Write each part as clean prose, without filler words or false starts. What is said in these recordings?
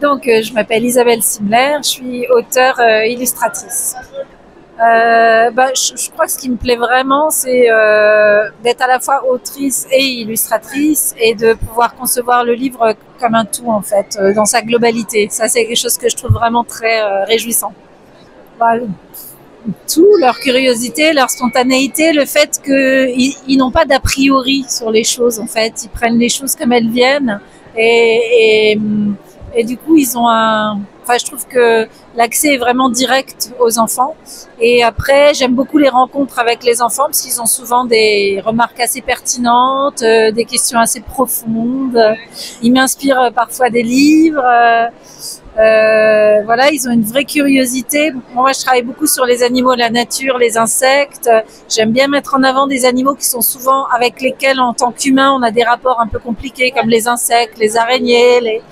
Je m'appelle Isabelle Simler, je suis auteure illustratrice. Je crois que ce qui me plaît vraiment, c'est d'être à la fois autrice et illustratrice et de pouvoir concevoir le livre comme un tout, en fait, dans sa globalité. Ça, c'est quelque chose que je trouve vraiment très réjouissant. Voilà. Tout, leur curiosité, leur spontanéité, le fait qu'ils n'ont pas d'a priori sur les choses, en fait. Ils prennent les choses comme elles viennent et du coup, ils ont je trouve que l'accès est vraiment direct aux enfants. Et après, j'aime beaucoup les rencontres avec les enfants parce qu'ils ont souvent des remarques assez pertinentes, des questions assez profondes. Ils m'inspirent parfois des livres. Voilà, ils ont une vraie curiosité. Moi, je travaille beaucoup sur les animaux, la nature, les insectes. J'aime bien mettre en avant des animaux qui sont souvent avec lesquels, en tant qu'humains, on a des rapports un peu compliqués, comme les insectes, les araignées,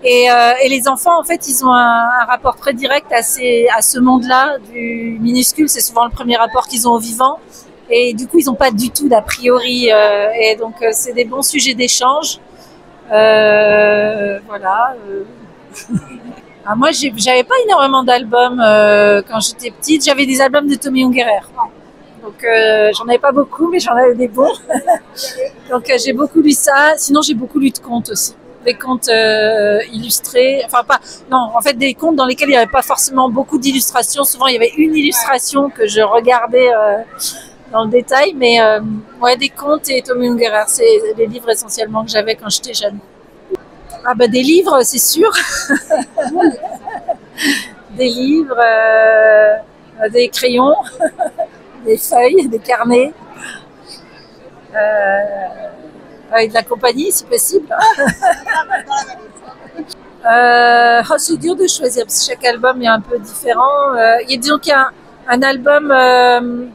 et les enfants, en fait, ils ont un rapport très direct à ce monde-là du minuscule. C'est souvent le premier rapport qu'ils ont au vivant. Et du coup, ils n'ont pas du tout d'a priori. Et donc, c'est des bons sujets d'échange. Voilà. Moi, j'avais pas énormément d'albums quand j'étais petite. J'avais des albums de Tommy Ungerer. Donc, j'en avais pas beaucoup, mais j'en avais des bons. Donc, j'ai beaucoup lu ça. Sinon, j'ai beaucoup lu de contes aussi. Des contes illustrés, en fait des contes dans lesquels il n'y avait pas forcément beaucoup d'illustrations. Souvent il y avait une illustration que je regardais dans le détail, mais ouais, des contes et Tommy Ungerer, c'est les livres essentiellement que j'avais quand j'étais jeune. Des livres, c'est sûr. Des livres, des crayons, des feuilles, des carnets. Avec de la compagnie, si possible. C'est dur de choisir parce que chaque album est un peu différent. Disons qu'il y a un album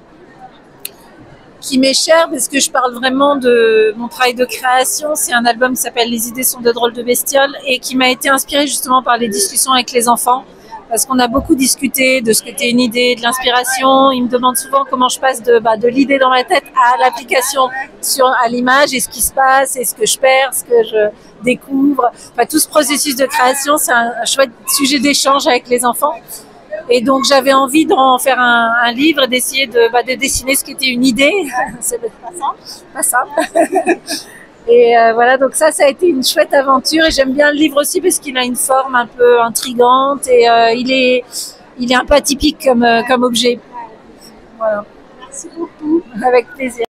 qui m'est cher parce que je parle vraiment de mon travail de création. C'est un album qui s'appelle Les idées sont de drôles de bestioles et qui m'a été inspiré justement par les discussions avec les enfants. Parce qu'on a beaucoup discuté de ce qu'était une idée, de l'inspiration. Ils me demandent souvent comment je passe de l'idée dans ma tête à l'application à l'image et ce qui se passe et ce que je perds, ce que je découvre. Tout ce processus de création, c'est un chouette sujet d'échange avec les enfants. Et donc, j'avais envie d'en faire un livre, d'essayer de dessiner ce qu'était une idée. C'est pas simple. Et voilà, donc ça a été une chouette aventure et j'aime bien le livre aussi parce qu'il a une forme un peu intrigante et il est un peu atypique comme objet. Voilà. Merci beaucoup. Avec plaisir.